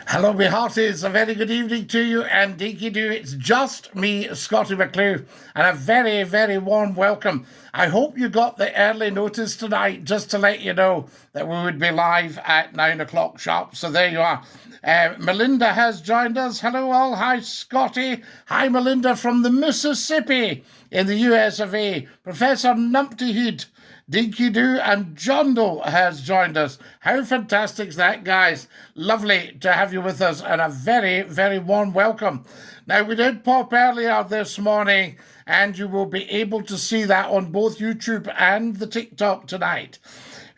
Hello, me hearties. A very good evening to you and Dinky-Doo. It's just me, Scottie McClue, and a very, very warm welcome. I hope you got the early notice tonight just to let you know that we would be live at 9 o'clock sharp. So there you are. Melinda has joined us. Hello all. Hi, Scottie. Hi, Melinda from the Mississippi in the US of A. Professor Numpty Heed, Dinky-Doo and John Doe has joined us. How fantastic is that, guys? Lovely to have you with us and a very, very warm welcome. Now, we did pop earlier this morning and you will be able to see that on both YouTube and the TikTok tonight.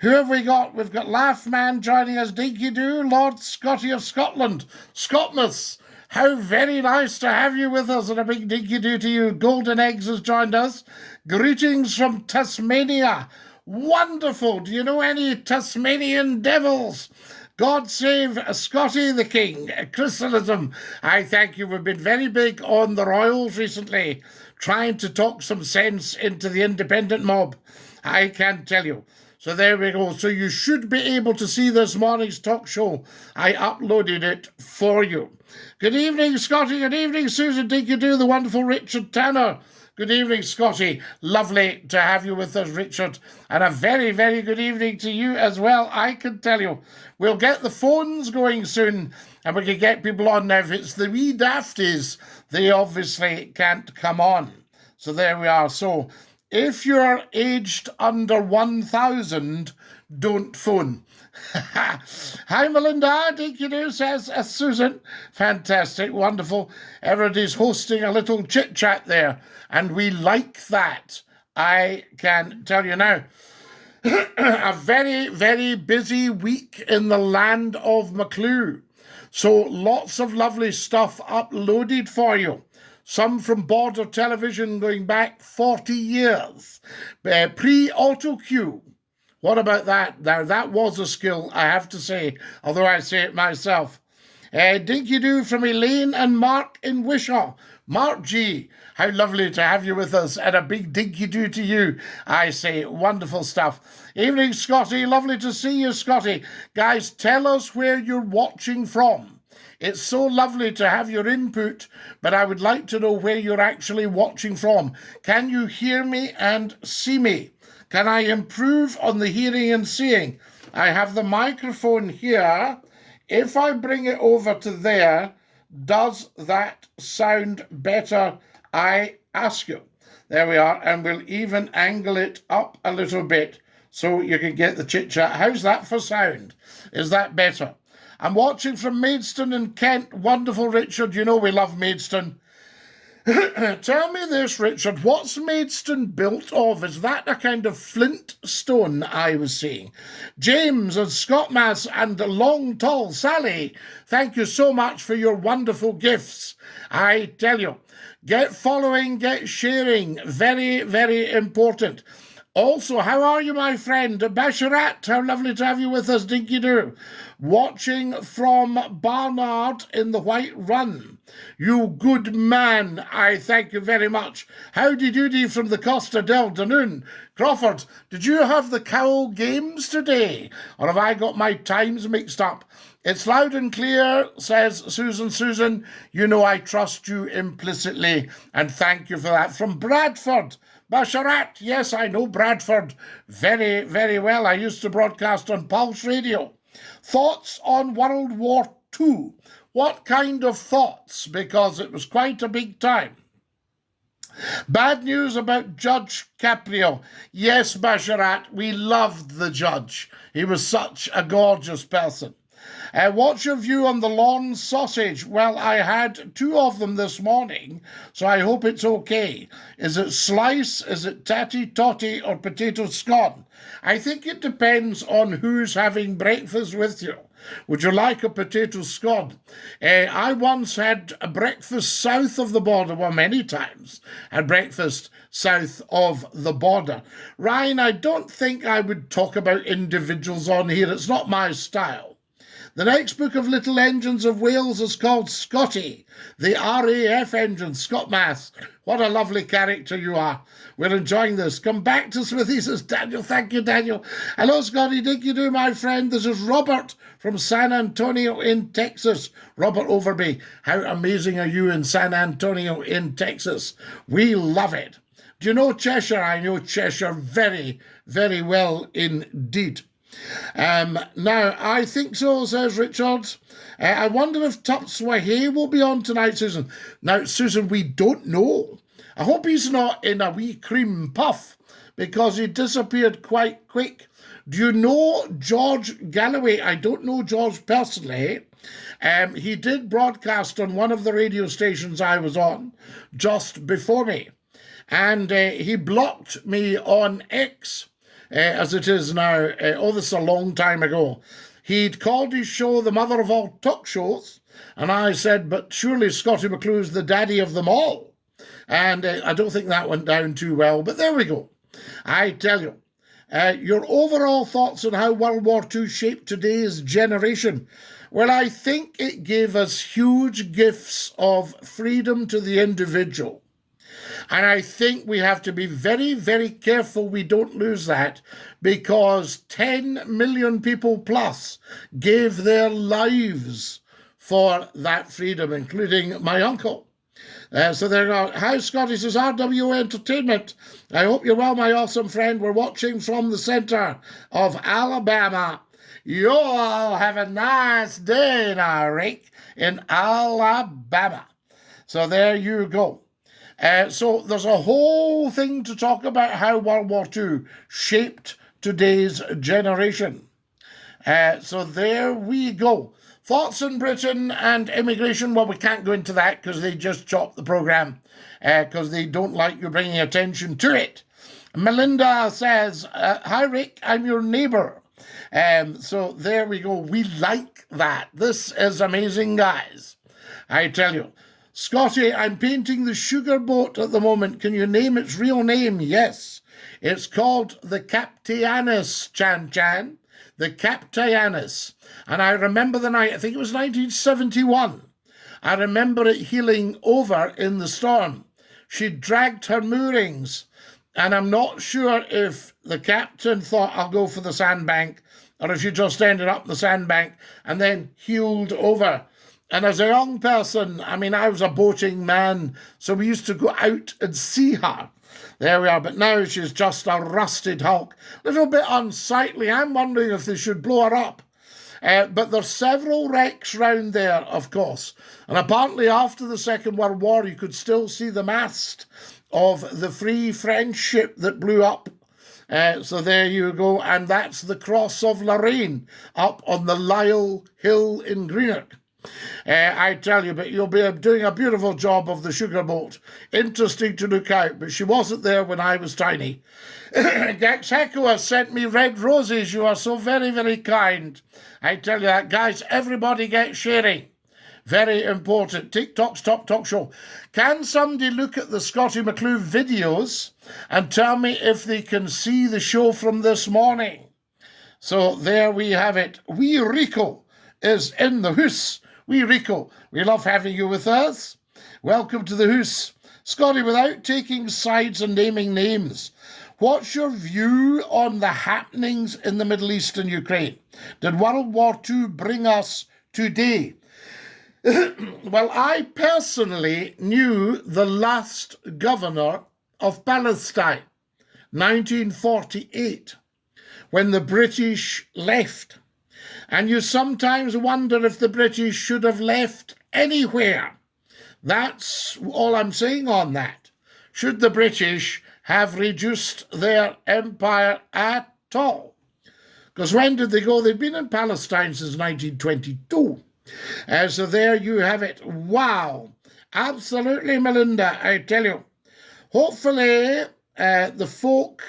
Who have we got? We've got Laugh Man joining us, Dinky-Doo, Lord Scottie of Scotland, Scotmas. How very nice to have you with us, and a big Dinky-Doo to you. Golden Eggs has joined us. Greetings from Tasmania. Wonderful. Do you know any Tasmanian devils? God save Scottie the King. Christendom. I thank you. We've been very big on the Royals recently, trying to talk some sense into the independent mob. I can tell you. So there we go. So you should be able to see this morning's talk show. I uploaded it for you. Good evening, Scottie. Good evening, Susan Dinky-Doo, the wonderful Richard Tanner. Good evening, Scottie. Lovely to have you with us, Richard. And a very, very good evening to you as well, I can tell you. We'll get the phones going soon and we can get people on. Now, if it's the wee dafties, they obviously can't come on. So there we are. So if you're aged under 1,000, don't phone. Hi, Melinda. Dinky-Doo, says Susan. Fantastic, wonderful. Everybody's hosting a little chit-chat there, and we like that. I can tell you now. A very, very busy week in the land of McClue. So lots of lovely stuff uploaded for you. Some from Border Television going back 40 years. Pre-auto cue. What about that? Now, that was a skill, I have to say, although I say it myself. Dinky-Doo from Elaine and Mark in Wishaw. Mark G, how lovely to have you with us, and a big Dinky-Doo to you, I say. Wonderful stuff. Evening, Scottie. Lovely to see you, Scottie. Guys, tell us where you're watching from. It's so lovely to have your input, but I would like to know where you're actually watching from. Can you hear me and see me? Can I improve on the hearing and seeing? I have the microphone here. If I bring it over to there, does that sound better? I ask you. There we are, and we'll even angle it up a little bit so you can get the chit-chat. How's that for sound? Is that better? I'm watching from Maidstone in Kent. Wonderful, Richard. You know we love Maidstone. Tell me this, Richard. What's Maidstone built of? Is that a kind of flint stone I was seeing? James and Scottmas and Long Tall Sally, thank you so much for your wonderful gifts. I tell you, get following, get sharing. Very, very important. Also, how are you, my friend? Basharat, how lovely to have you with us, Dinky-Doo. Watching from Barnard in the White Run. You good man, I thank you very much. Howdy doody from the Costa del Danone. Crawford, did you have the Cowell Games today? Or have I got my times mixed up? It's loud and clear, says Susan. Susan, you know I trust you implicitly, and thank you for that. From Bradford. Basharat, yes, I know Bradford very, very well. I used to broadcast on Pulse Radio. Thoughts on World War II? What kind of thoughts? Because it was quite a big time. Bad news about Judge Caprio. Yes, Basharat, we loved the judge. He was such a gorgeous person. What's your view on the lawn sausage? Well, I had 2 of them this morning, so I hope it's okay. Is it slice, is it tatty, totty, or potato scone? I think it depends on who's having breakfast with you. Would you like a potato scone? I once had a breakfast south of the border, well, many times, had breakfast south of the border. Ryan, I don't think I would talk about individuals on here. It's not my style. The next book of Little Engines of Wales is called Scottie, the RAF engine, Scott Mass. What a lovely character you are. We're enjoying this. Come back to Smithy, says Daniel. Thank you, Daniel. Hello, Scottie. Dinky-Doo, my friend. This is Robert from San Antonio in Texas. Robert Overby, how amazing are you in San Antonio in Texas? We love it. Do you know Cheshire? I know Cheshire very, very well indeed. Now, I think so, says Richard. I wonder if Tupswahey will be on tonight, Susan. Now, Susan, we don't know. I hope he's not in a wee cream puff, because he disappeared quite quick. Do you know George Galloway? I don't know George personally. He did broadcast on one of the radio stations I was on just before me. And he blocked me on X, as it is now. This is a long time ago. He'd called his show the mother of all talk shows. And I said, but surely Scottie McClue's the daddy of them all. And I don't think that went down too well. But there we go. I tell you. Your overall thoughts on how World War II shaped today's generation. Well, I think it gave us huge gifts of freedom to the individual. And I think we have to be very, very careful we don't lose that, because 10 million people plus gave their lives for that freedom, including my uncle. So there you go. Hi, Scottie, says RWO Entertainment. I hope you're well, my awesome friend. We're watching from the centre of Alabama. You all have a nice day now, Rick, in Alabama. So there you go. So there's a whole thing to talk about how World War II shaped today's generation. So there we go. Thoughts on Britain and immigration? Well, we can't go into that because they just chopped the programme because they don't like you bringing attention to it. Melinda says, hi, Rick, I'm your neighbour. So there we go. We like that. This is amazing, guys. I tell you. Scottie, I'm painting the sugar boat at the moment. Can you name its real name? Yes. It's called the Captainus, Chan. The Captainus. And I remember the night, I think it was 1971. I remember it heeling over in the storm. She dragged her moorings. And I'm not sure if the captain thought, I'll go for the sandbank, or if she just ended up in the sandbank and then heeled over. And as a young person, I mean, I was a boating man, so we used to go out and see her. There we are, but now she's just a rusted hulk. A little bit unsightly. I'm wondering if they should blow her up. But there's several wrecks round there, of course. And apparently after the Second World War, you could still see the mast of the Free French ship that blew up. So there you go. And that's the Cross of Lorraine up on the Lisle Hill in Greenock. I tell you, but you'll be doing a beautiful job of the sugar boat. Interesting to look out, but she wasn't there when I was tiny. Dex Heco has sent me red roses. You are so very, very kind. I tell you that, guys, everybody get sharing. Very important. TikTok's Top Talk Show. Can somebody look at the Scottie McClue videos and tell me if they can see the show from this morning? So there we have it. Wee Rico is in the house. Wee Rico, we love having you with us. Welcome to the house. Scottie, without taking sides and naming names, what's your view on the happenings in the Middle East and Ukraine? Did World War II bring us today? Well, I personally knew the last governor of Palestine, 1948, when the British left. And you sometimes wonder if the British should have left anywhere. That's all I'm saying on that. Should the British have reduced their empire at all? Because when did they go? They've been in Palestine since 1922. So there you have it. Wow. Absolutely, Melinda, I tell you. Hopefully, the folk...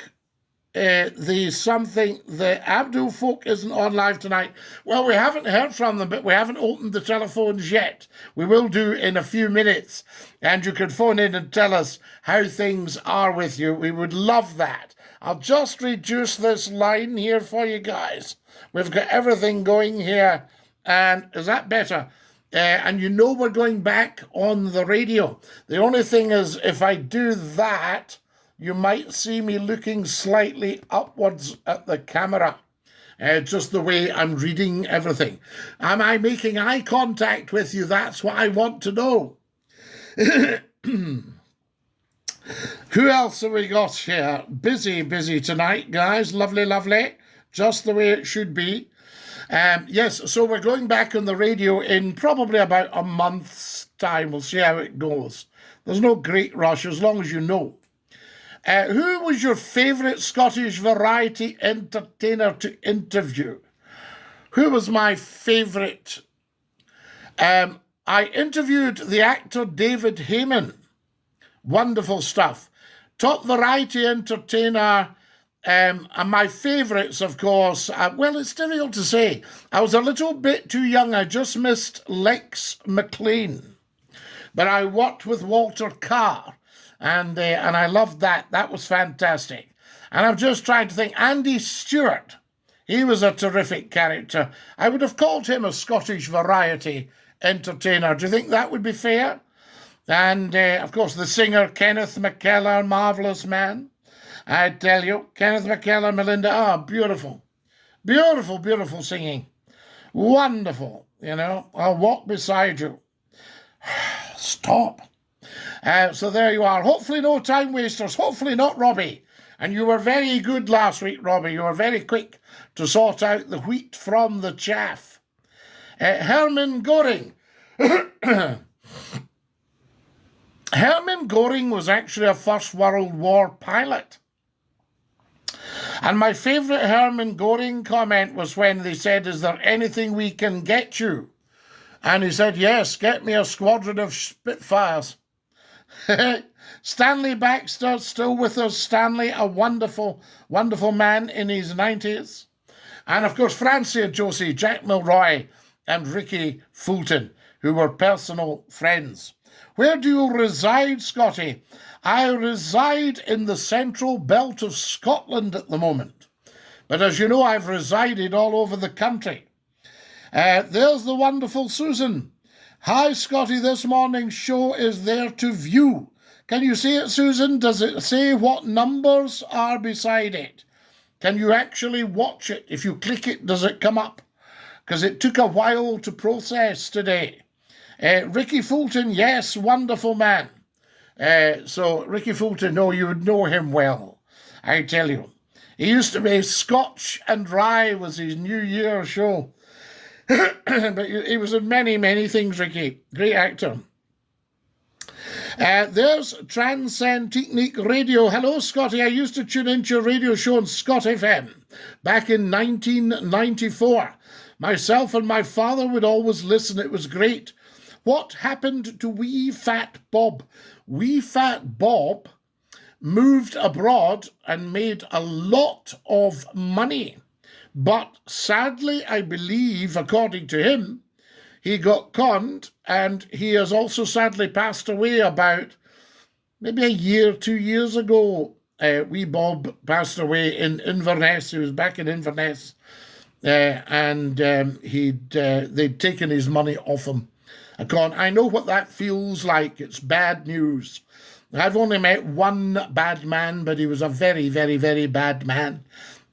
the Abdul folk isn't on live tonight. Well, we haven't heard from them, but we haven't opened the telephones yet. We will do in a few minutes, and you can phone in and tell us how things are with you. We would love that. I'll just reduce this line here for you guys. We've got everything going here And is that better? And you know we're going back on the radio. The only thing is, if I do that, you might see me looking slightly upwards at the camera. Just the way I'm reading everything. Am I making eye contact with you? That's what I want to know. Who else have we got here? Busy tonight, guys. Lovely. Just the way it should be. Yes, so we're going back on the radio in probably about a month's time. We'll see how it goes. There's no great rush, as long as you know. Who was your favourite Scottish variety entertainer to interview? Who was my favourite? I interviewed the actor David Heyman. Wonderful stuff. Top variety entertainer, and my favourites, of course, well, it's difficult to say. I was a little bit too young. I just missed Lex McLean. But I worked with Walter Carr. And I loved that. That was fantastic. And I'm just trying to think. Andy Stewart, he was a terrific character. I would have called him a Scottish variety entertainer. Do you think that would be fair? And, of course, the singer Kenneth McKellar, marvellous man. I tell you, Kenneth McKellar, Melinda, beautiful. Beautiful singing. Wonderful, you know. I'll walk beside you. Stop. So there you are. Hopefully no time wasters. Hopefully not Robbie. And you were very good last week, Robbie. You were very quick to sort out the wheat from the chaff. Hermann Göring. Hermann Göring was actually a First World War pilot. And my favourite Hermann Göring comment was when they said, "Is there anything we can get you?" And he said, "Yes, get me a squadron of Spitfires." Stanley Baxter, still with us. Stanley, a wonderful man in his 90s. And, of course, Francie and Josie, Jack Milroy and Ricky Fulton, who were personal friends. Where do you reside, Scottie? I reside in the central belt of Scotland at the moment. But as you know, I've resided all over the country. There's the wonderful Susan. Hi, Scottie, this morning's show is there to view. Can you see it, Susan? Does it say what numbers are beside it? Can you actually watch it? If you click it, does it come up? Because it took a while to process today. Ricky Fulton, yes, wonderful man. So Ricky Fulton, no, you would know him well, I tell you. He used to be Scotch and Rye was his New Year show. But he was in many things, Ricky. Great actor. There's Transcend Technique Radio. Hello, Scottie. I used to tune into your radio show on Scott FM back in 1994. Myself and my father would always listen. It was great. What happened to Wee Fat Bob? Wee Fat Bob moved abroad and made a lot of money. But sadly, I believe, according to him, he got conned, and he has also sadly passed away about maybe a year, 2 years ago. Wee Bob passed away in Inverness. He was back in Inverness, and they'd taken his money off him. I know what that feels like. It's bad news. I've only met one bad man, but he was a very bad man.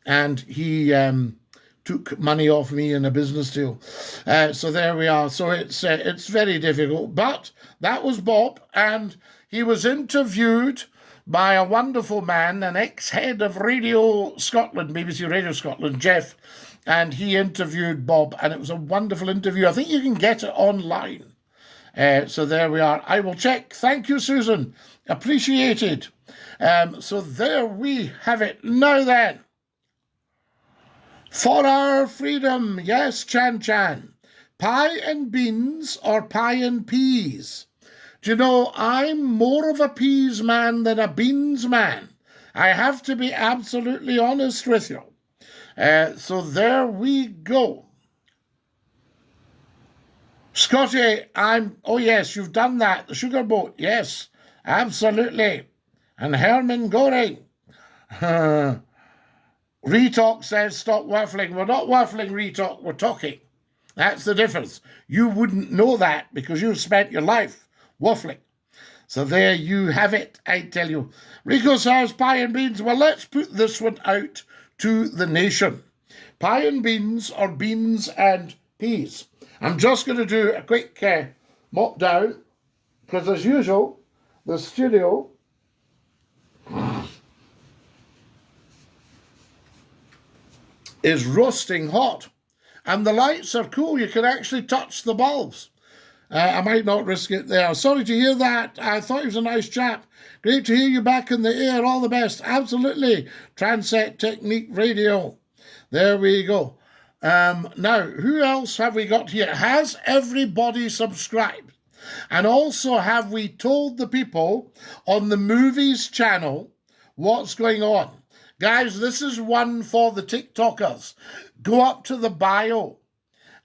And he took money off me in a business deal. So there we are. So it's very difficult. But that was Bob, and he was interviewed by a wonderful man, an ex-head of Radio Scotland, BBC Radio Scotland, Jeff, and he interviewed Bob, and it was a wonderful interview. I think you can get it online. So there we are. I will check. Thank you, Susan. Appreciated. So there we have it. Now then, for our freedom, yes, Chan. Pie and beans or pie and peas? Do you know, I'm more of a peas man than a beans man. I have to be absolutely honest with you. So there we go. Scottie, oh yes, you've done that. The sugar boat, yes, absolutely. And Hermann Göring. Retalk says, stop waffling. We're not waffling, Retalk, we're talking. That's the difference. You wouldn't know that because you've spent your life waffling. So there you have it, I tell you. Rico says pie and beans. Well, let's put this one out to the nation. Pie and beans or beans and peas. I'm just going to do a quick mop down because, as usual, the studio is roasting hot. And the lights are cool. You can actually touch the bulbs. I might not risk it there. Sorry to hear that. I thought he was a nice chap. Great to hear you back in the air. All the best. Absolutely. Transect Technique Radio. There we go. Now, who else have we got here? Has everybody subscribed? And also, have we told the people on the movies channel what's going on? Guys, this is one for the TikTokers. Go up to the bio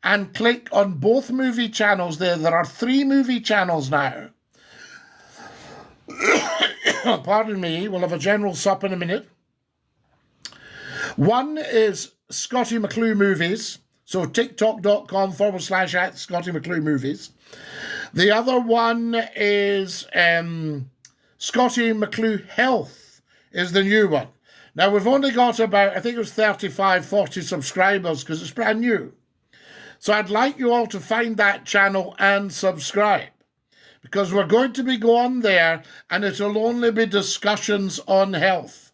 and click on both movie channels there. There are 3 movie channels now. Pardon me, we'll have a general sup in a minute. One is Scottie McCLUE Movies, so tiktok.com/@ Scottie McCLUE Movies. The other one is Scottie McCLUE Health is the new one. Now, we've only got about, I think it was 35, 40 subscribers because it's brand new. So I'd like you all to find that channel and subscribe because we're going to be going there and it'll only be discussions on health.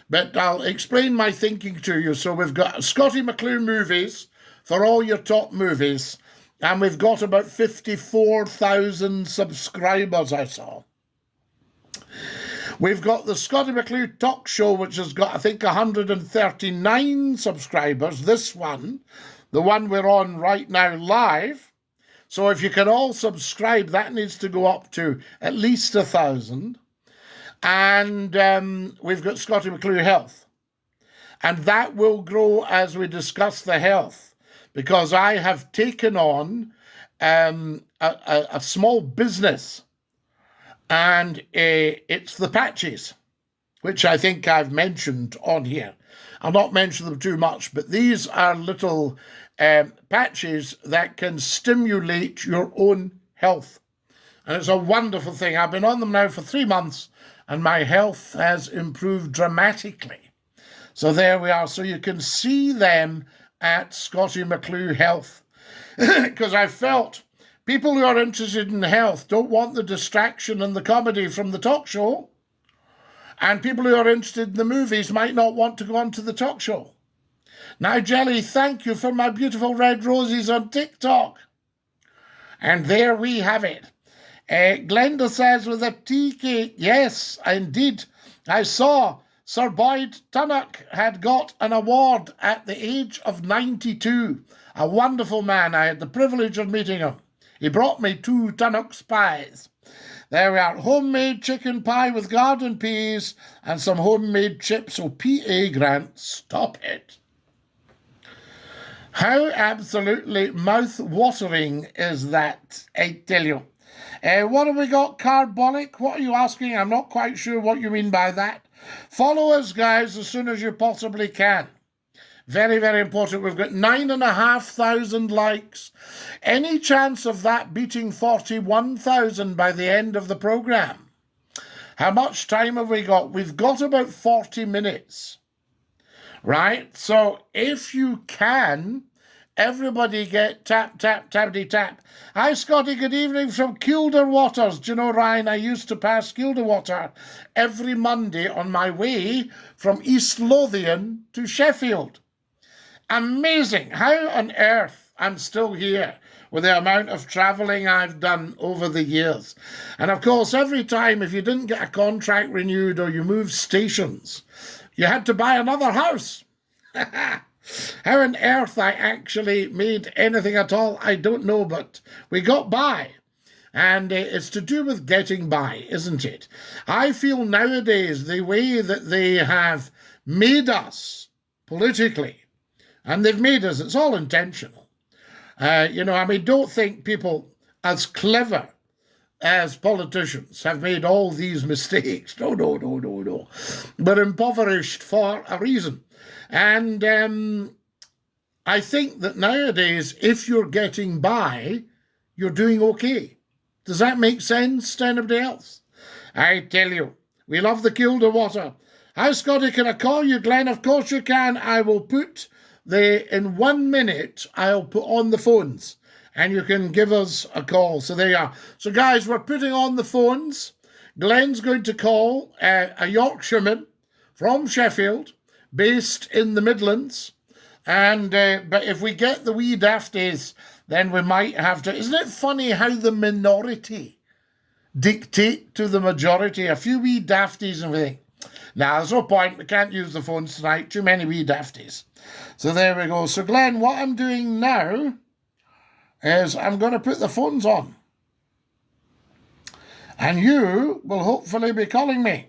But I'll explain my thinking to you. So we've got Scottie McCLUE Movies for all your top movies, and we've got about 54,000 subscribers, I saw. We've got the Scottie McCLUE Talk Show, which has got, I think, 139 subscribers. This one, the one we're on right now live. So if you can all subscribe, that needs to go up to at least 1,000. And we've got Scottie McCLUE Health. And that will grow as we discuss the health, because I have taken on a small business, and it's the patches, which I think I've mentioned on here. I'll not mention them too much, but these are little patches that can stimulate your own health. And it's a wonderful thing. I've been on them now for 3 months, and my health has improved dramatically. So there we are. So you can see them at Scottie McCLUE Health. Because I felt people who are interested in health don't want the distraction and the comedy from the talk show. And people who are interested in the movies might not want to go on to the talk show. Now, Jelly, thank you for my beautiful red roses on TikTok. And there we have it. Glenda says with a tea cake, yes, indeed. I saw Sir Boyd Tunnock had got an award at the age of 92. A wonderful man. I had the privilege of meeting him. He brought me 2 Tunnock's pies. There we are. Homemade chicken pie with garden peas and some homemade chips. Oh, P.A. Grant, stop it. How absolutely mouth-watering is that, I tell you. What have we got? Carbolic? What are you asking? I'm not quite sure what you mean by that. Follow us, guys, as soon as you possibly can. Very, very important. We've got 9,500 likes. Any chance of that beating 41,000 by the end of the programme? How much time have we got? We've got about 40 minutes. Right? So if you can, everybody get tap, tap, tappity, tap. Hi, Scottie. Good evening from Kielder Waters. Do you know, Ryan, I used to pass Kielder Water every Monday on my way from East Lothian to Sheffield. Amazing. How on earth I'm still here with the amount of travelling I've done over the years. And, of course, every time if you didn't get a contract renewed or you moved stations, you had to buy another house. How on earth I actually made anything at all, I don't know, but we got by. And it's to do with getting by, isn't it? I feel nowadays the way that they have made us politically, and they've made us, it's all intentional. Don't think people as clever as politicians have made all these mistakes. No. But impoverished for a reason. And I think that nowadays, if you're getting by, you're doing okay. Does that make sense to anybody else? I tell you, we love the Kielder water. Hi, Scottie, can I call you, Glenn? Of course you can. I will put in 1 minute, I'll put on the phones and you can give us a call. So there you are. So guys, we're putting on the phones. Glenn's going to call a Yorkshireman from Sheffield, based in the Midlands. And but if we get the wee dafties, then we might have to... Isn't it funny how the minority dictate to the majority? A few wee dafties and everything. Now, there's no point. We can't use the phones tonight. Too many wee dafties. So there we go. So, Glenn, what I'm doing now is I'm going to put the phones on. And you will hopefully be calling me.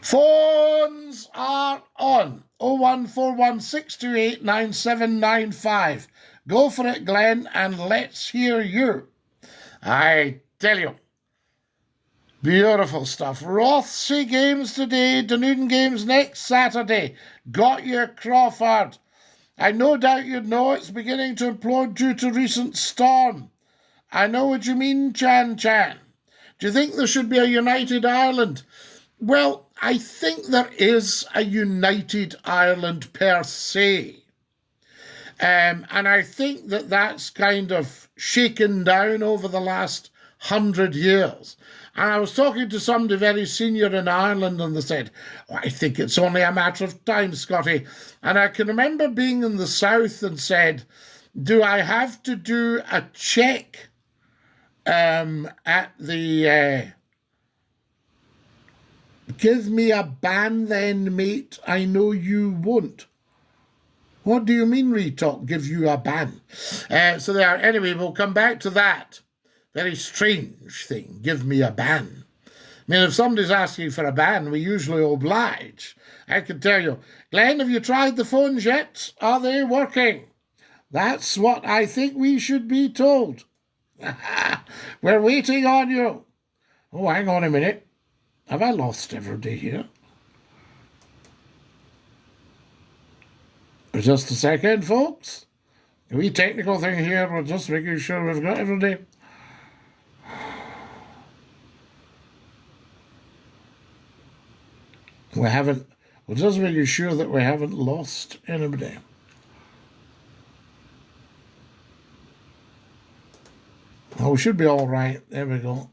Phones are on. 01416289795. Go for it, Glenn, and let's hear you. I tell you. Beautiful stuff. Rothsea games today, Dunedin games next Saturday. Got your Crawford. I no doubt you'd know it's beginning to implode due to recent storm. I know what you mean, Chan. Do you think there should be a united Ireland? Well, I think there is a united Ireland per se. And I think that that's kind of shaken down over the last 100 years. And I was talking to somebody very senior in Ireland and they said, oh, I think it's only a matter of time, Scottie. And I can remember being in the south and said, do I have to do a check at the... Give me a ban then, mate. I know you won't. What do you mean, Retalk? Give you a ban? So there. Anyway, we'll come back to that. Very strange thing. Give me a ban. I mean, if somebody's asking for a ban, we usually oblige. I can tell you. Glenn, have you tried the phones yet? Are they working? That's what I think we should be told. We're waiting on you. Oh, hang on a minute. Have I lost everybody here? Just a second, folks. A wee technical thing here. We're just making sure we've got everybody. We're just making sure that we haven't lost anybody. Oh, we should be all right. There we go.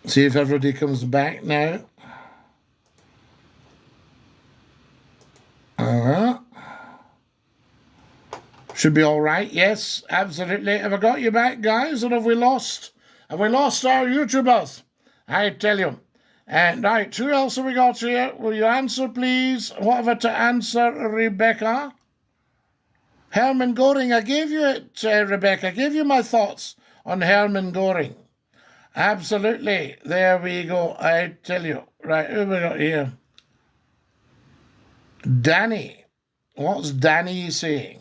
See if everybody comes back now. Should be all right. Yes, absolutely. Have I got you back, guys? Or have we lost? Have we lost our YouTubers? I tell you. Right, who else have we got here? Will you answer, please? What have I to answer, Rebecca? Herman Goring. I gave you it, Rebecca. I gave you my thoughts on Herman Goring. Absolutely. There we go. I tell you. Right, who have we got here? Danny. What's Danny saying?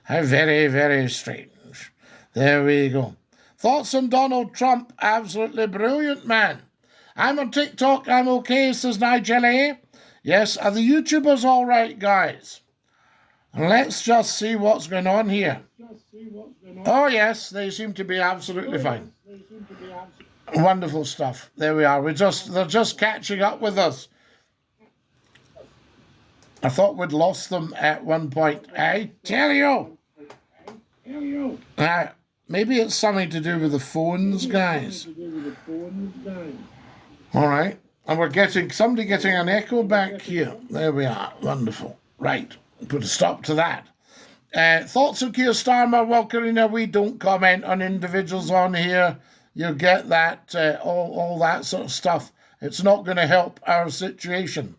How very, very strange. There we go. Thoughts on Donald Trump? Absolutely brilliant, man. I'm on TikTok. I'm okay, says Nigel A. Yes, are the YouTubers all right, guys? Let's just see what's going on here. Oh, yes, they seem to be absolutely fine. Wonderful stuff. There we are. They're just catching up with us. I thought we'd lost them at one point. I tell you. Maybe it's something to do with the phones, guys. All right. And we're getting an echo back here. There we are. Wonderful. Right. Put a stop to that. Thoughts on Keir Starmer? Well, Karina, we don't comment on individuals on here. You get that, all that sort of stuff. It's not going to help our situation.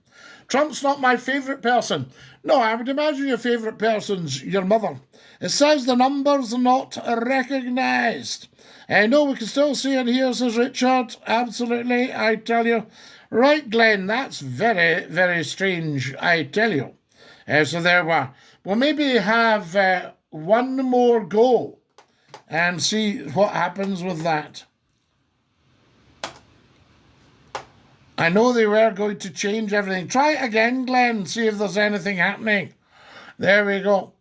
Trump's not my favourite person. No, I would imagine your favourite person's your mother. It says the numbers are not recognised. No, we can still see it here, says Richard. Absolutely, I tell you. Right, Glenn, that's very, very strange, I tell you. So there we are. We'll maybe have one more go and see what happens with that. I know they were going to change everything. Try it again, Glenn, see if there's anything happening. There we go.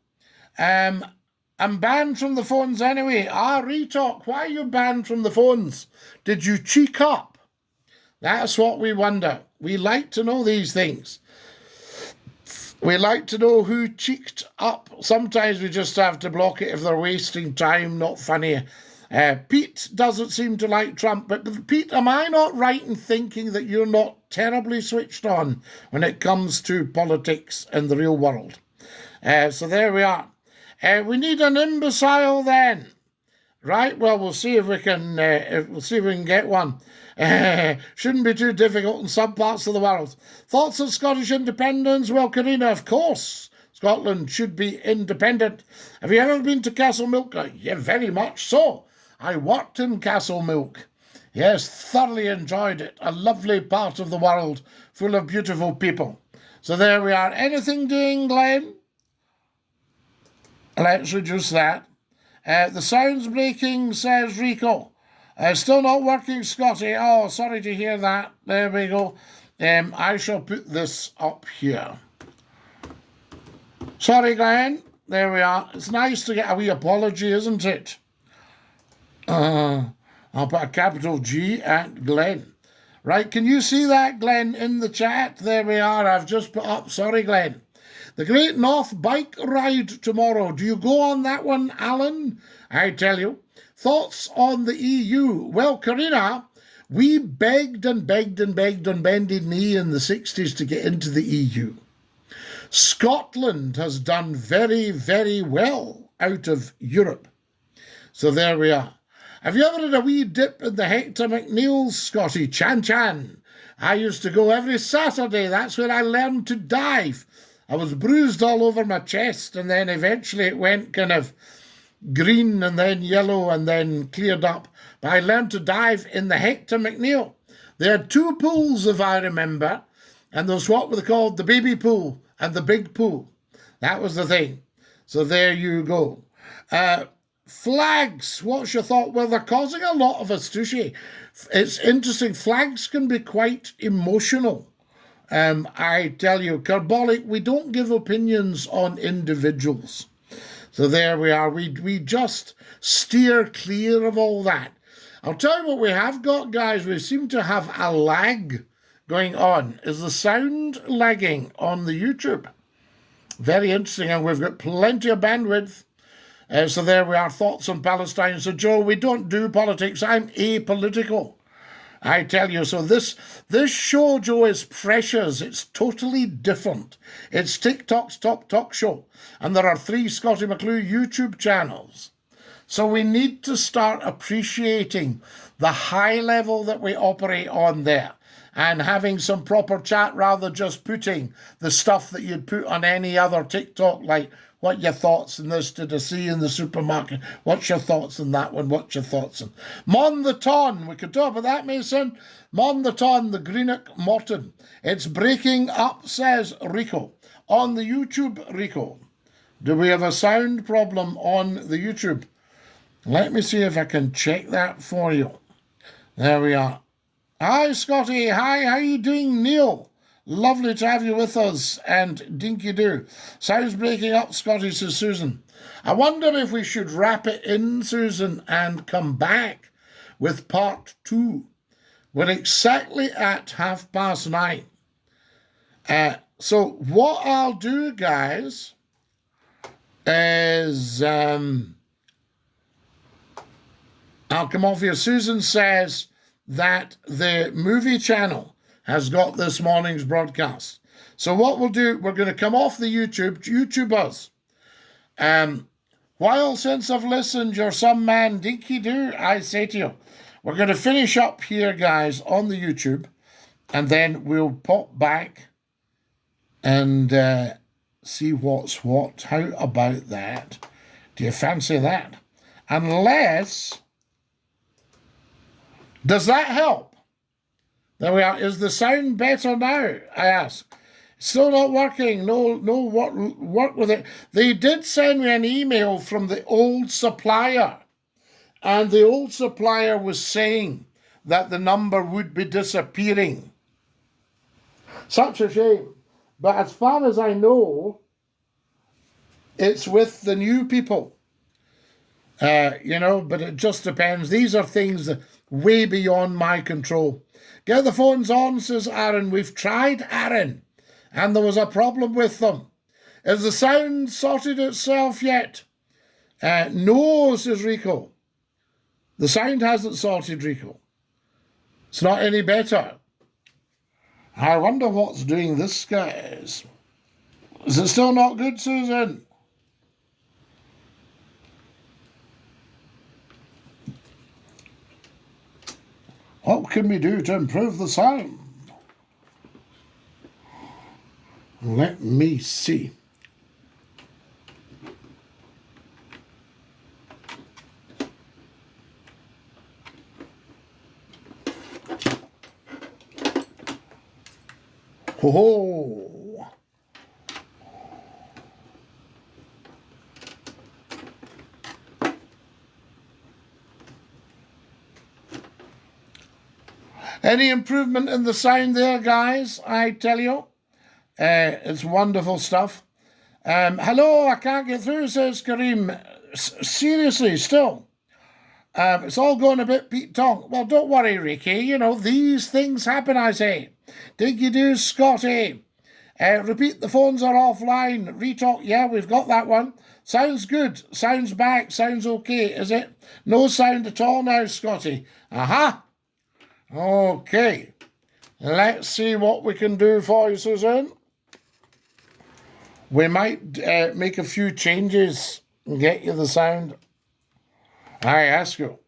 I'm banned from the phones anyway. Retalk, why are you banned from the phones? Did you cheek up? That's what we wonder. We like to know these things. We like to know who cheeked up. Sometimes we just have to block it if they're wasting time, not funny. Pete doesn't seem to like Trump, but Pete, am I not right in thinking that you're not terribly switched on when it comes to politics in the real world? So there we are. We need an imbecile then, right? Well, we'll see if we can. We'll see if we can get one. Shouldn't be too difficult in some parts of the world. Thoughts on Scottish independence? Well, Karina, of course, Scotland should be independent. Have you ever been to Castlemilk? Yeah, very much so. I worked in Castlemilk. Yes, thoroughly enjoyed it. A lovely part of the world, full of beautiful people. So there we are. Anything doing, Glenn? Let's reduce that. The sound's breaking, says Rico. Still not working, Scotty. Oh, sorry to hear that. There we go. I shall put this up here. Sorry, Glenn. There we are. It's nice to get a wee apology, isn't it? I'll put a capital G at Glenn. Right, can you see that, Glenn, in the chat? There we are. I've just put up. Sorry, Glenn. The Great North Bike Ride tomorrow. Do you go on that one, Alan? I tell you. Thoughts on the EU? Well, Karina, we begged and begged and begged on bended knee in the 60s to get into the EU. Scotland has done very, very well out of Europe. So there we are. Have you ever had a wee dip in the Hector McNeil's, Scotty? Chan. I used to go every Saturday. That's where I learned to dive. I was bruised all over my chest, and then eventually it went kind of green and then yellow and then cleared up. But I learned to dive in the Hector McNeil. They had two pools, if I remember, and there was what were called the baby pool and the big pool. That was the thing. So there you go. Flags, what's your thought? Well, they're causing a lot of us, Tushy. It's interesting. Flags can be quite emotional. I tell you, Carbolic, we don't give opinions on individuals. So there we are. We just steer clear of all that. I'll tell you what we have got, guys. We seem to have a lag going on. Is the sound lagging on the YouTube? Very interesting, and we've got plenty of bandwidth. So there we are, thoughts on Palestine. So, Joe, we don't do politics. I'm apolitical. I tell you, so this show, Joe, is precious. It's totally different. It's TikTok's top talk show. And there are 3 Scottie McClue YouTube channels. So we need to start appreciating the high level that we operate on there and having some proper chat rather than just putting the stuff that you'd put on any other TikTok, like, what your thoughts on this? Did I see in the supermarket? What's your thoughts on that one? What's your thoughts on Mon the Ton? We could talk about that, Mason. Mon the Ton, the Greenock Morton. It's breaking up, says Rico. On the YouTube, Rico. Do we have a sound problem on the YouTube? Let me see if I can check that for you. There we are. Hi, Scotty. Hi, how you doing, Neil? Lovely to have you with us, and Dinky-Doo. Sounds breaking up, Scotty, says Susan. I wonder if we should wrap it in, Susan, and come back with part 2. We're exactly at 9:30. So what I'll do, guys, is I'll come off here. Susan says that the movie channel has got this morning's broadcast. So what we'll do, we're going to come off the YouTube us. While since I've listened, you're some man, Dinky-Doo, I say to you, we're going to finish up here, guys, on the YouTube, and then we'll pop back and see what's what. How about that? Do you fancy that? Unless, does that help? There we are. Is the sound better now? I ask. Still not working. No work with it. They did send me an email from the old supplier, and the old supplier was saying that the number would be disappearing. Such a shame. But as far as I know, it's with the new people. You know, but it just depends. These are things that way beyond my control. Get the phones on, says Aaron. We've tried, Aaron, and there was a problem with them. Has the sound sorted itself yet? No, says Rico. The sound hasn't sorted, Rico. It's not any better. I wonder what's doing this, guys. Is it still not good, Susan? What can we do to improve the sound? Let me see. Oh. Any improvement in the sound there, guys? I tell you, it's wonderful stuff. Hello, I can't get through, says Kareem. Seriously, still. It's all going a bit Pete Tong. Well, don't worry, Ricky. You know, these things happen, I say. Dinky-Doo, Scottie. Repeat, the phones are offline. Retalk, yeah, we've got that one. Sounds good. Sounds back. Sounds okay, is it? No sound at all now, Scottie. Aha. Okay. Let's see what we can do for you, Susan. We might make a few changes and get you the sound. I ask you.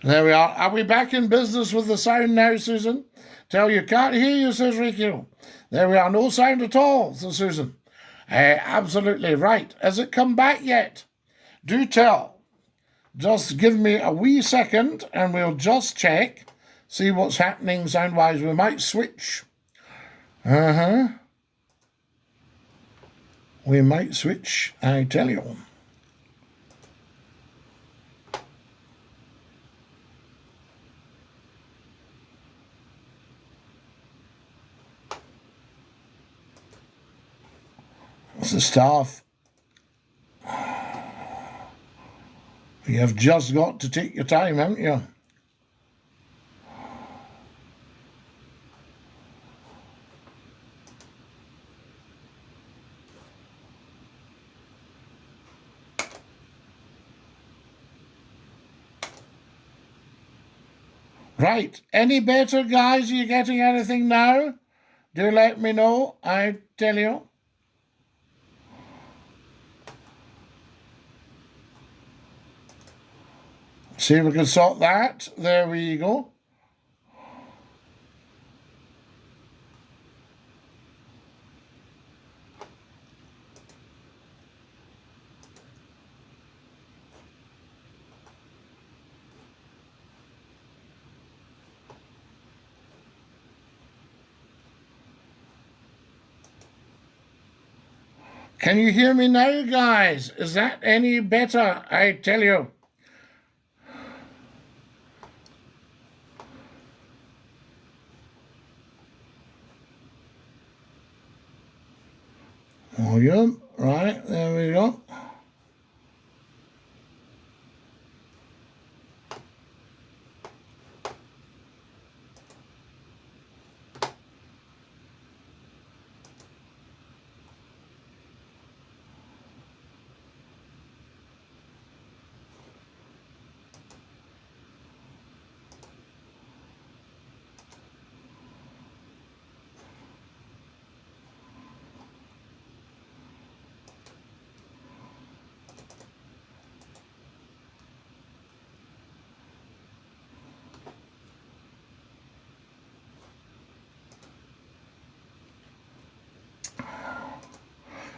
There we are. Are we back in business with the sound now, Susan? Tell you can't hear you, says Ricky. There we are. No sound at all, says Susan. Absolutely right. Has it come back yet? Do tell. Just give me a wee second and we'll just check. See what's happening sound-wise. We might switch. We might switch, I tell you. It's the staff. You have just got to take your time, haven't you? Right. Any better, guys? Are you getting anything now? Do let me know, I tell you. See if we can sort that. There we go. Can you hear me now, guys? Is that any better? I tell you. Volume, right, there we go.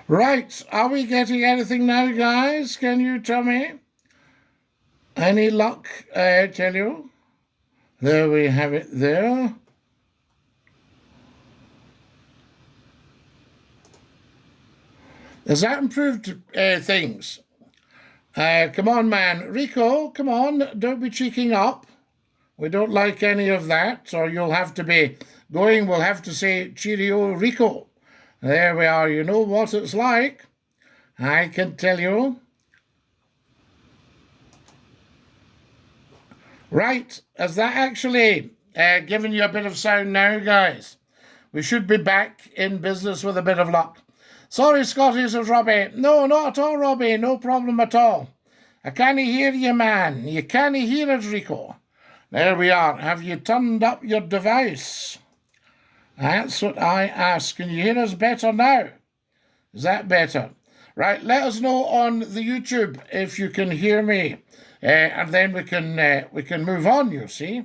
Right, are we getting anything now, guys? Can you tell me? Any luck, I tell you? There we have it there. Has that improved things? Come on, man. Rico, come on. Don't be cheeking up. We don't like any of that, or you'll have to be going. We'll have to say, cheerio, Rico. There we are. You know what it's like. I can tell you. Right. Is that actually giving you a bit of sound now, guys? We should be back in business with a bit of luck. Sorry, Scottie, says Robbie. No, not at all, Robbie. No problem at all. I can't hear you, man. You can't hear us, Rico. There we are. Have you turned up your device? That's what I ask. Can you hear us better now? Is that better? Right, let us know on the YouTube if you can hear me. And then we can move on, you see.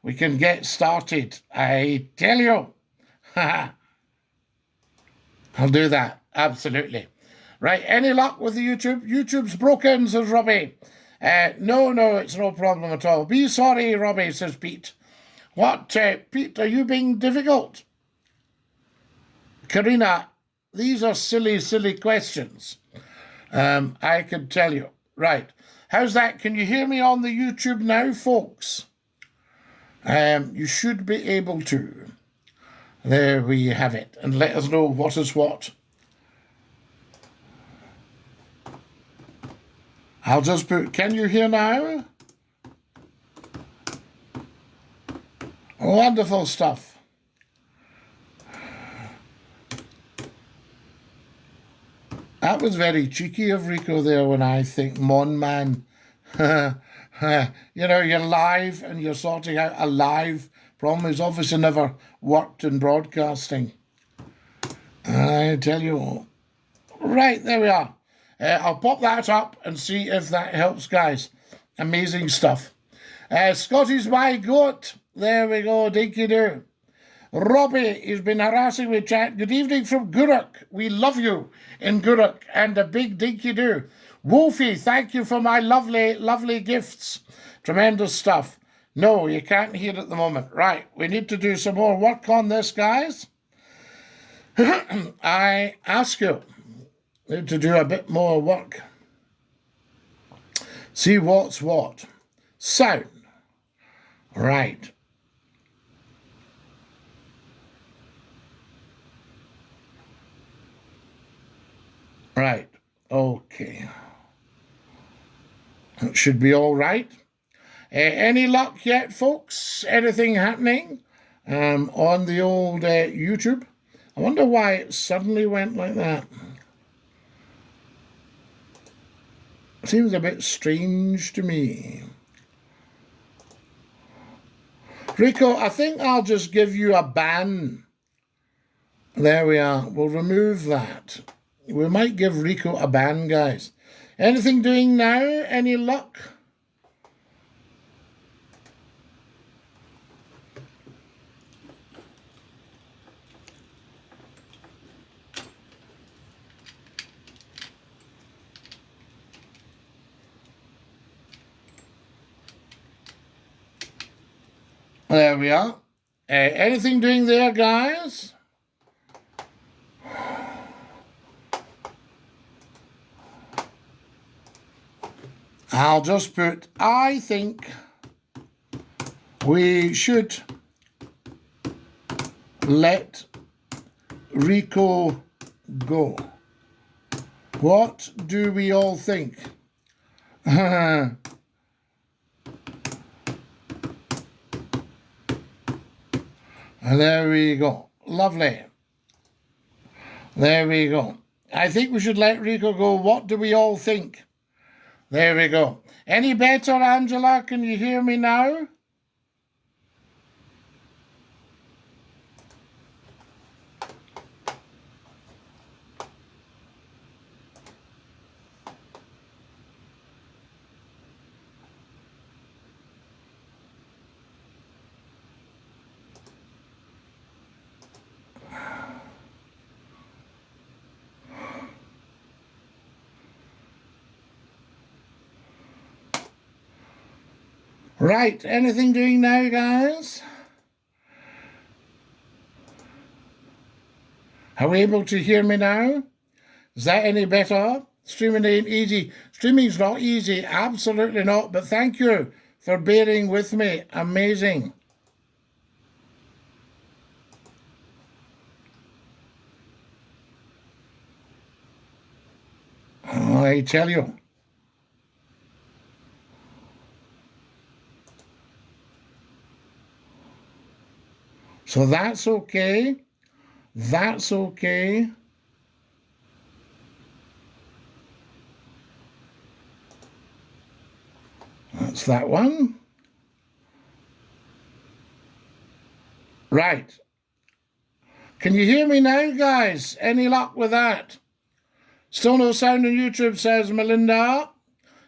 We can get started. I tell you. I'll do that. Absolutely. Right, any luck with the YouTube? YouTube's broken, says Robbie. No, it's no problem at all. Be sorry, Robbie, says Pete. What, Pete, are you being difficult? Karina, these are silly questions. I can tell you. Right, how's that? Can you hear me on the YouTube now, folks? You should be able to. There we have it. And let us know what is what. I'll just put, can you hear now? Wonderful stuff. That was very cheeky of Rico there when I think, mon man. You know, you're live and you're sorting out a live problem. He's obviously never worked in broadcasting. I tell you. Right, there we are. I'll pop that up and see if that helps, guys. Amazing stuff. Scottie's my goat. There we go, Dinky-Doo. Robbie, he's been harassing me, chat. Good evening from Guruk. We love you in Guruk. And a big Dinky-Doo. Wolfie, thank you for my lovely gifts. Tremendous stuff. No, you can't hear at the moment. Right, we need to do some more work on this, guys. I ask you. Need to do a bit more work. See what's what. Sound. Right. Right. Okay. It should be all right. Any luck yet, folks? Anything happening on the old YouTube? I wonder why it suddenly went like that. Seems a bit strange to me. Rico, I think I'll just give you a ban. There we are. We'll remove that. We might give Rico a ban, guys. Anything doing now? Any luck? There we are. Anything doing there, guys? I'll just put, I think we should let Rico go. What do we all think? There we go. Lovely. There we go. I think we should let Rico go. What do we all think? There we go. Any better, Angela? Can you hear me now? Right, anything doing now, guys? Are we able to hear me now? Is that any better? Streaming ain't easy. Streaming's not easy, absolutely not. But thank you for bearing with me. Amazing. Oh, I tell you. So that's okay. That's okay. That's that one. Right. Can you hear me now, guys? Any luck with that? Still no sound on YouTube, says Melinda.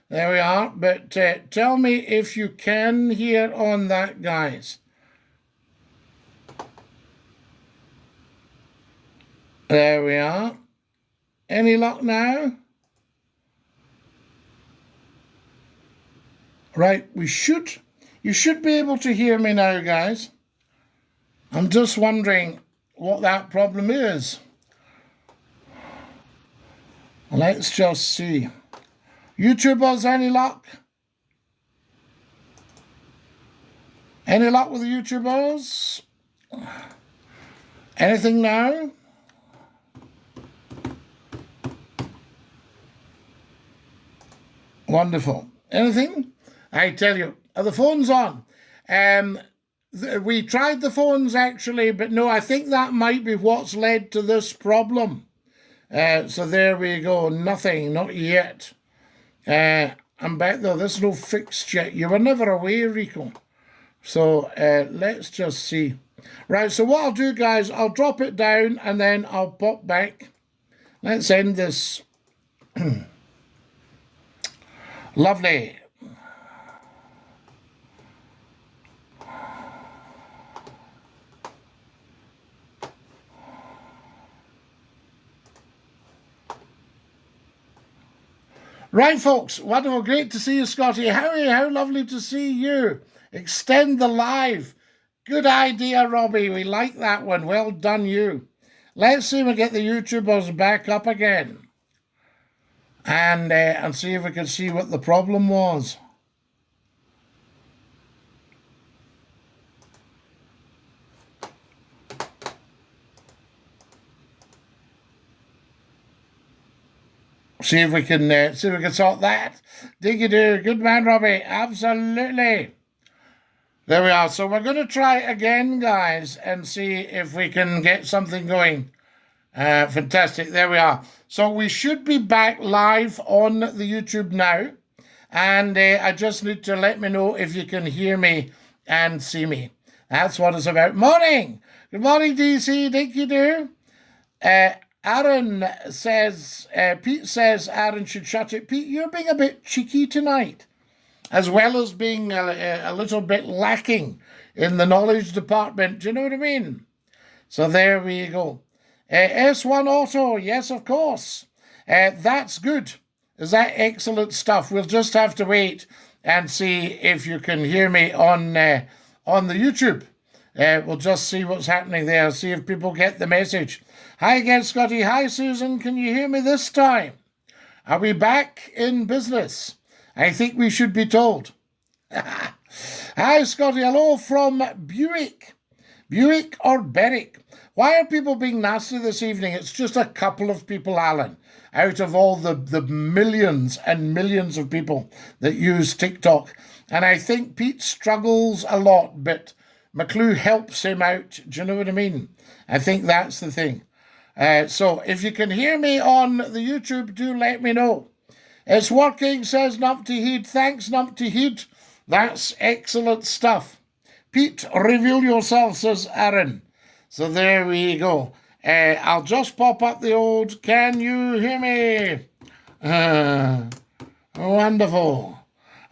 There we are. But tell me if you can hear on that, guys. There we are. Any luck now? Right, you should be able to hear me now, guys. I'm just wondering what that problem is. Let's just see. YouTubers, any luck? Any luck with the YouTubers? Anything now? Wonderful. Anything? I tell you, are the phones on? We tried the phones actually, but no, I think that might be what's led to this problem. So there we go. Nothing, not yet. I'm back though. There's no fixed yet. You were never away, Rico. So let's just see. Right, so what I'll do, guys, I'll drop it down and then I'll pop back. Let's end this. Lovely. Right, folks. Wonderful. Great to see you, Scottie. How lovely to see you. Extend the live. Good idea, Robbie. We like that one. Well done, you. Let's see if we get the YouTubers back up again. And see if we can see what the problem was. See if we can sort that. Dinky-Doo, good man, Robbie. Absolutely. There we are. So we're going to try again, guys, and see if we can get something going. Fantastic. There we are. So we should be back live on the YouTube now. And I just need to let me know if you can hear me and see me. That's what it's about. Morning. Good morning, DC. Dinky-Doo. Aaron says, Pete says Aaron should shut it. Pete, you're being a bit cheeky tonight, as well as being a little bit lacking in the knowledge department. Do you know what I mean? So there we go. S1 Auto, yes, of course. That's good. Is that excellent stuff? We'll just have to wait and see if you can hear me on the YouTube. We'll just see what's happening there, see if people get the message. Hi again, Scottie. Hi, Susan. Can you hear me this time? Are we back in business? I think we should be told. Hi, Scottie. Hello from Buick. Buick or Berwick? Why are people being nasty this evening? It's just a couple of people, Alan, out of all the millions and millions of people that use TikTok. And I think Pete struggles a lot, but McClue helps him out. Do you know what I mean? I think that's the thing. So if you can hear me on the YouTube, do let me know. It's working, says Numpty Heed. Thanks, Numpty Heed. That's excellent stuff. Pete, reveal yourself, says Aaron. So there we go. I'll just pop up the old, can you hear me? Wonderful.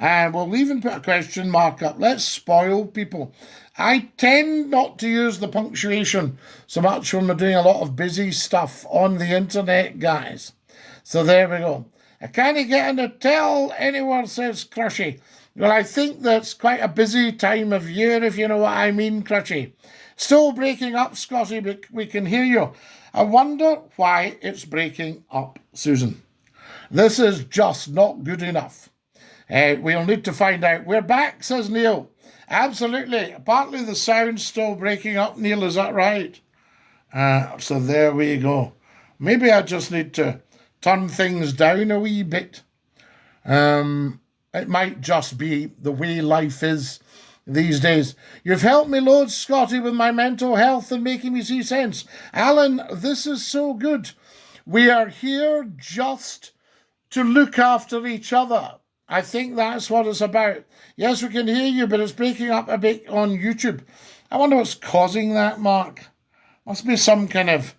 We'll leave and put a question mark up. Let's spoil people. I tend not to use the punctuation so much when we're doing a lot of busy stuff on the internet, guys. So there we go. I can't get in a tell anywhere, says Crushy. Well, I think that's quite a busy time of year, if you know what I mean, Crutchy. Still breaking up, Scottie, but we can hear you. I wonder why it's breaking up, Susan. This is just not good enough. We'll need to find out. We're back, says Neil. Absolutely. Partly the sound's still breaking up, Neil, is that right? So there we go. Maybe I just need to turn things down a wee bit. It might just be the way life is these days. You've helped me loads, Scottie, with my mental health and making me see sense. Alan, this is so good. We are here just to look after each other. I think that's what it's about. Yes, we can hear you, but it's breaking up a bit on YouTube. I wonder what's causing that, Mark. Must be some kind of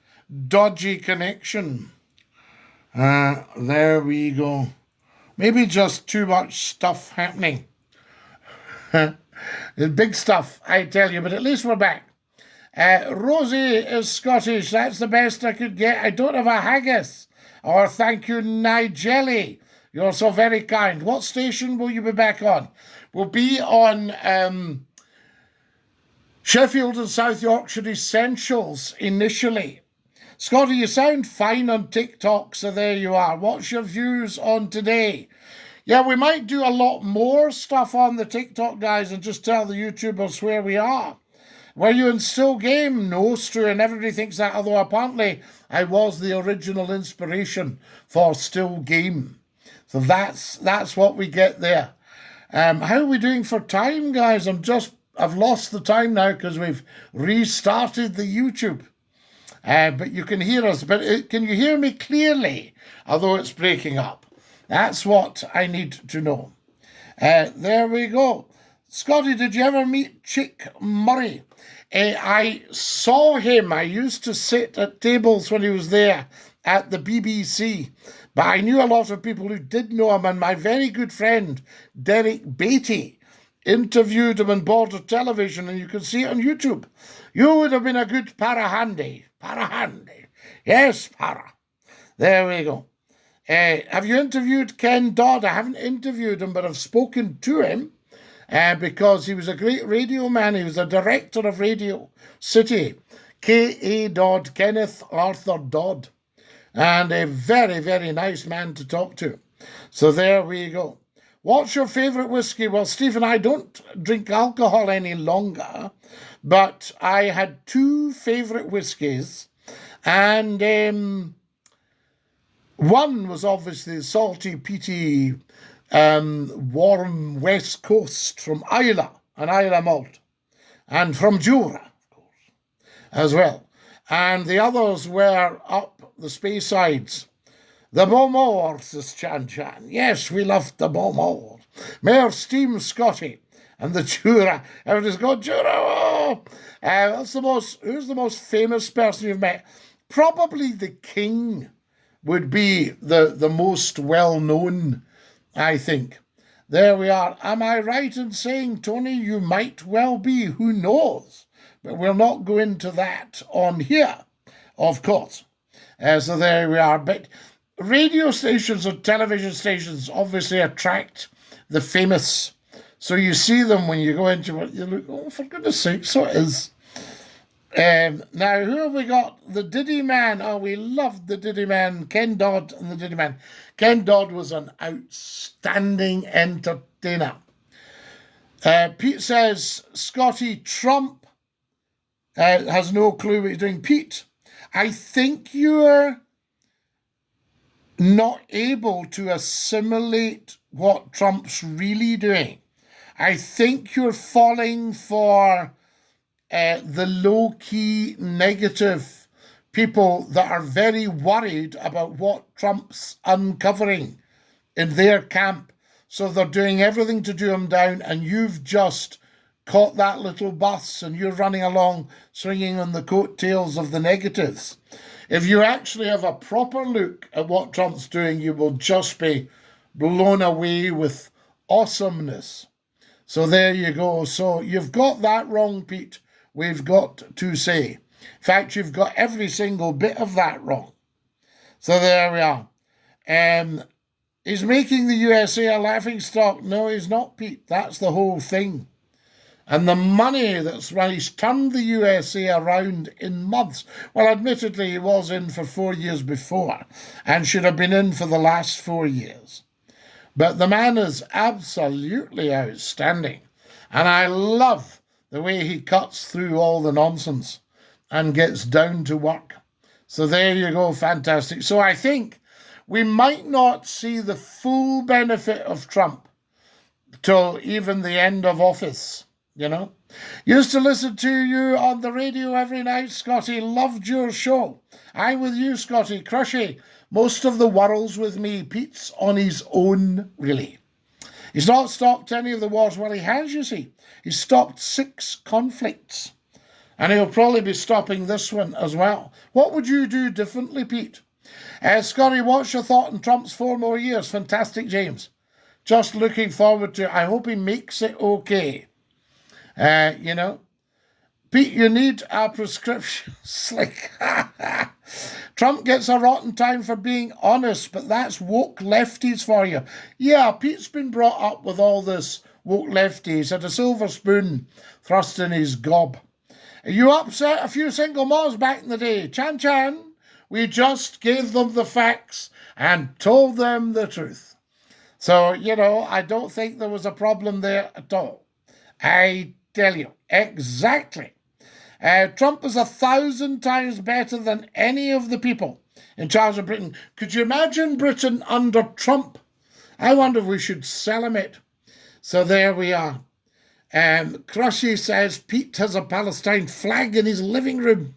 dodgy connection. There we go. Maybe just too much stuff happening. Big stuff, I tell you, but at least we're back. Rosie is Scottish. That's the best I could get. I don't have a haggis. Or thank you, Nigeli. You're so very kind. What station will you be back on? We'll be on Sheffield and South Yorkshire Essentials initially. Scottie, you sound fine on TikTok, so there you are. What's your views on today? Yeah, we might do a lot more stuff on the TikTok, guys, and just tell the YouTubers where we are. Were you in Still Game? No, Stu, and everybody thinks that, although apparently I was the original inspiration for Still Game. So that's what we get there. How are we doing for time, guys? I've lost the time now because we've restarted the YouTube. But you can hear us. But can you hear me clearly, although it's breaking up? That's what I need to know. There we go. Scottie, did you ever meet Chick Murray? I saw him. I used to sit at tables when he was there at the BBC. But I knew a lot of people who did know him, and my very good friend, Derek Beatty, interviewed him on Border Television, and you can see it on YouTube. You would have been a good para-handy. Para-handy. Yes, para. There we go. Have you interviewed Ken Dodd? I haven't interviewed him, but I've spoken to him because he was a great radio man. He was a director of Radio City. K.A. Dodd, Kenneth Arthur Dodd. And a very, very nice man to talk to. So there we go. What's your favourite whiskey? Well, Stephen, I don't drink alcohol any longer, but I had two favourite whiskies, and one was obviously the salty, peaty, warm West Coast from Islay, an Islay malt, and from Jura, of course, as well. And the others were up the Spaysides. The Beaumont, says Chan Chan. Yes, we loved the Beaumont. Mayor Steam Scottie and the Jura. Everybody's got Jura. Oh! Who's the most famous person you've met? Probably the King would be the most well-known, I think. There we are. Am I right in saying, Tony, you might well be? Who knows? But we'll not go into that on here, of course. So there we are. But radio stations or television stations obviously attract the famous. So you see them when you go into it, you look, oh, for goodness sake, so it is. Now, who have we got? The Diddy Man. Oh, we loved the Diddy Man. Ken Dodd and the Diddy Man. Ken Dodd was an outstanding entertainer. Pete says, Scottie, Trump has no clue what he's doing. Pete, I think you're not able to assimilate what Trump's really doing. I think you're falling for the low-key negative people that are very worried about what Trump's uncovering in their camp. So they're doing everything to do him down, and you've just caught that little bus and you're running along swinging on the coattails of the negatives. If you actually have a proper look at what Trump's doing, you will just be blown away with awesomeness. So there you go. So you've got that wrong, Pete. We've got to say. In fact, you've got every single bit of that wrong. So there we are. He's making the USA a laughingstock. No, he's not, Pete. That's the whole thing. And the money that's right, he's turned the USA around in months. Well, admittedly, he was in for 4 years before and should have been in for the last 4 years. But the man is absolutely outstanding. And I love the way he cuts through all the nonsense and gets down to work. So there you go, fantastic. So I think we might not see the full benefit of Trump till even the end of office. You know, used to listen to you on the radio every night, Scottie. Loved your show. I with you, Scottie. Crushy. Most of the world's with me. Pete's on his own, really. He's not stopped any of the wars. Well, he has, you see. He's stopped 6 conflicts. And he'll probably be stopping this one as well. What would you do differently, Pete? Scottie, what's your thought on Trump's 4 more years? Fantastic, James. Just looking forward to it. I hope he makes it okay. You know, Pete, you need a prescription. Slick. Trump gets a rotten time for being honest, but that's woke lefties for you. Yeah, Pete's been brought up with all this woke lefties, had a silver spoon thrust in his gob. You upset a few single moms back in the day. Chan Chan, we just gave them the facts and told them the truth. So, you know, I don't think there was a problem there at all. I tell you, exactly. Trump is 1,000 times better than any of the people in charge of Britain. Could you imagine Britain under Trump? I wonder if we should sell him it. So there we are. Crushy says Pete has a Palestine flag in his living room.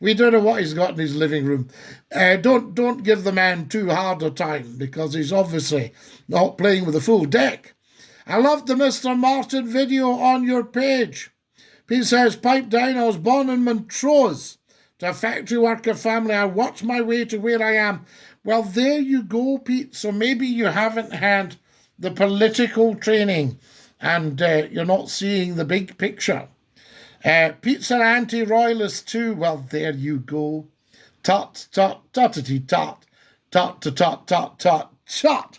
We don't know what he's got in his living room. Don't give the man too hard a time, because he's obviously not playing with a full deck. I loved the Mr. Martin video on your page. Pete says, pipe down, I was born in Montrose to a factory worker family. I worked my way to where I am. Well, there you go, Pete. So maybe you haven't had the political training and you're not seeing the big picture. Pete's an anti-royalist too. Well, there you go. Tut, tut, tuttity, tut, tut, tut, tut, tut, tut, tut.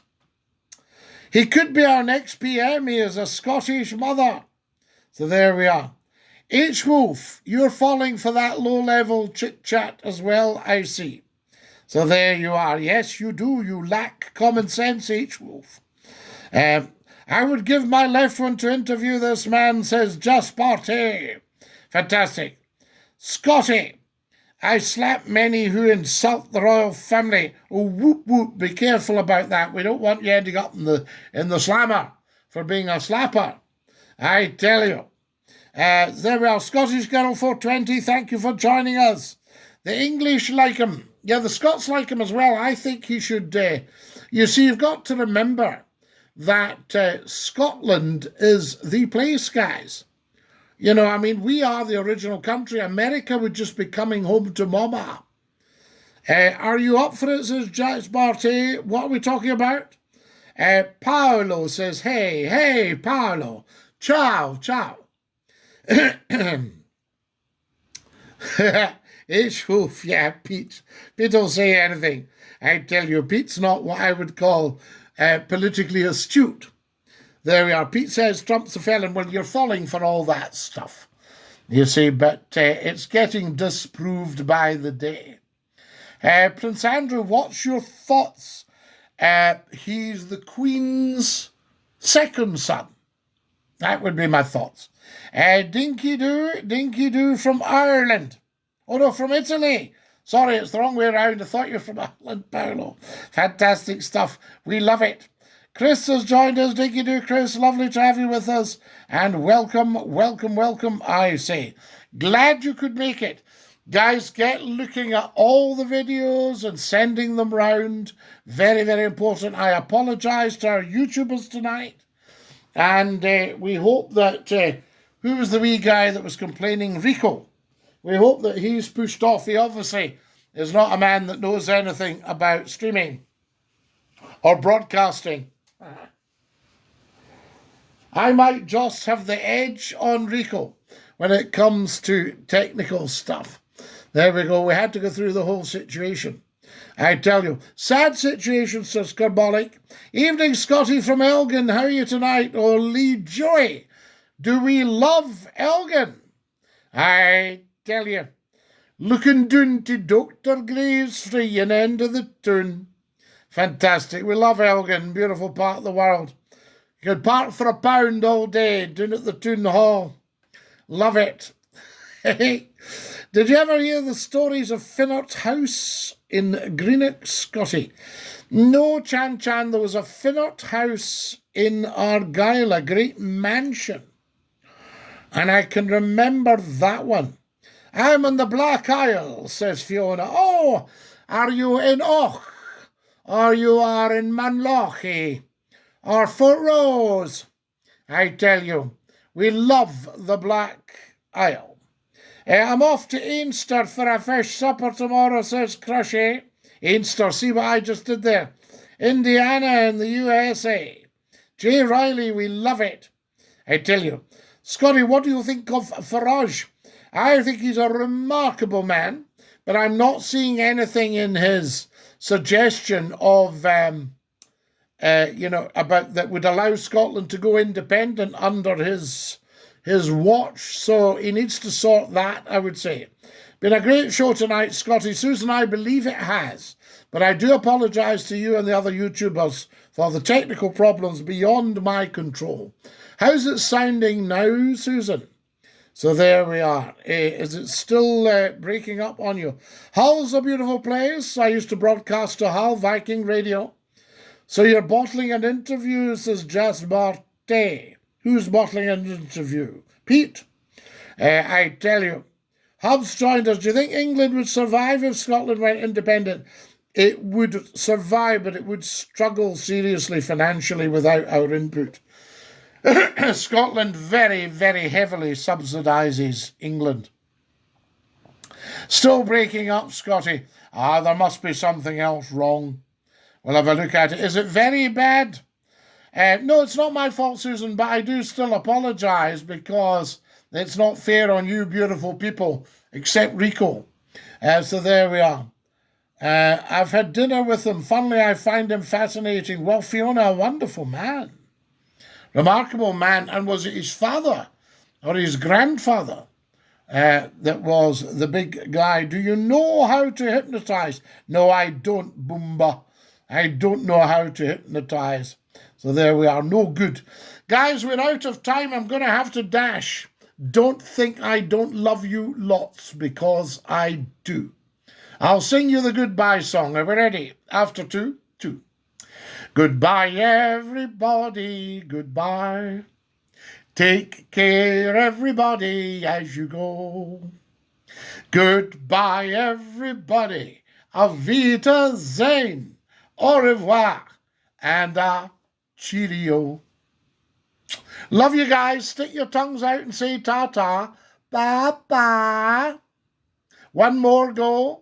He could be our next PM. He is a Scottish mother. So there we are. H. Wolf, you're falling for that low-level chit-chat as well, I see. So there you are. Yes, you do. You lack common sense, H. Wolf. I would give my left one to interview this man, says Just Party. Fantastic. Scottie, I slap many who insult the royal family. Oh, whoop, whoop, be careful about that. We don't want you ending up in the slammer for being a slapper. I tell you. There we are. Scottish Girl 420, thank you for joining us. The English like him. Yeah, the Scots like him as well. I think he should... you see, you've got to remember that Scotland is the place, guys. You know, I mean, we are the original country. America would just be coming home to mama. Are you up for it, says Jax Barty? What are we talking about? Paolo says, hey, Paolo. Ciao. H-Wolf, yeah, Pete. Pete don't say anything. I tell you, Pete's not what I would call politically astute. There we are. Pete says Trump's a felon. Well, you're falling for all that stuff, you see, but it's getting disproved by the day. Prince Andrew, what's your thoughts? He's the Queen's second son. That would be my thoughts. Dinky-Doo from Ireland. Oh, no, from Italy. Sorry, it's the wrong way around. I thought you were from Ireland, Paolo. Fantastic stuff. We love it. Chris has joined us. Dinky-Doo, Chris. Lovely to have you with us. And welcome, I say. Glad you could make it. Guys, get looking at all the videos and sending them round. Very, very important. I apologise to our YouTubers tonight. And we hope that... who was the wee guy that was complaining? Rico. We hope that he's pushed off. He obviously is not a man that knows anything about streaming or broadcasting. I might just have the edge on Rico when it comes to technical stuff. There we go. We had to go through the whole situation. I tell you. Sad situation, says Carbolic. Evening, Scottie from Elgin. How are you tonight? Oh, Lee Joy. Do we love Elgin? I tell you, looking doon to Dr. Graves free and end of the tune. Fantastic. We love Elgin, beautiful part of the world. You could park for £1 all day down at the Toon Hall. Love it. Did you ever hear the stories of Finnert's house in Greenock, Scottie? No, Chan, there was a Finnert house in Argyll, a great mansion. And I can remember that one. I'm in the Black Isle, says Fiona. Oh, are you in Och? Or you are in Manloch, or Fort Rose? I tell you, we love the Black Isle. I'm off to Einster for a fish supper tomorrow, says Crushy. Einster, see what I just did there? Indiana in the USA. Jay Riley, we love it. I tell you. Scottie, what do you think of Farage? I think he's a remarkable man, but I'm not seeing anything in his suggestion of, about that would allow Scotland to go independent under his watch. So he needs to sort that, I would say. Been a great show tonight, Scottie. Susan, I believe it has. But I do apologise to you and the other YouTubers for the technical problems beyond my control. How's it sounding now, Susan? So there we are. Is it still breaking up on you? Hull's a beautiful place. I used to broadcast to Hull, Viking Radio. So you're bottling an interview, says Jas Marte. Who's bottling an interview? Pete. I tell you. Hub's joined us. Do you think England would survive if Scotland went independent? It would survive, but it would struggle seriously financially without our input. Scotland very, very heavily subsidises England. Still breaking up, Scottie. There must be something else wrong. We'll have a look at it. Is it very bad? No, it's not my fault, Susan, but I do still apologise because it's not fair on you beautiful people, except Rico. So there we are. I've had dinner with him. Funnily, I find him fascinating. Well, Fiona, a wonderful man. Remarkable man. And was it his father or his grandfather that was the big guy? Do you know how to hypnotise? No, I don't, Boomba. I don't know how to hypnotise. So there we are. No good. Guys, we're out of time. I'm going to have to dash. Don't think I don't love you lots, because I do. I'll sing you the goodbye song. Are we ready? After 2, 2. Goodbye, everybody, goodbye. Take care, everybody, as you go. Goodbye, everybody. Auf Wiedersehen. Au revoir. And cheerio. Love you guys. Stick your tongues out and say ta-ta. Bye-bye. One more go.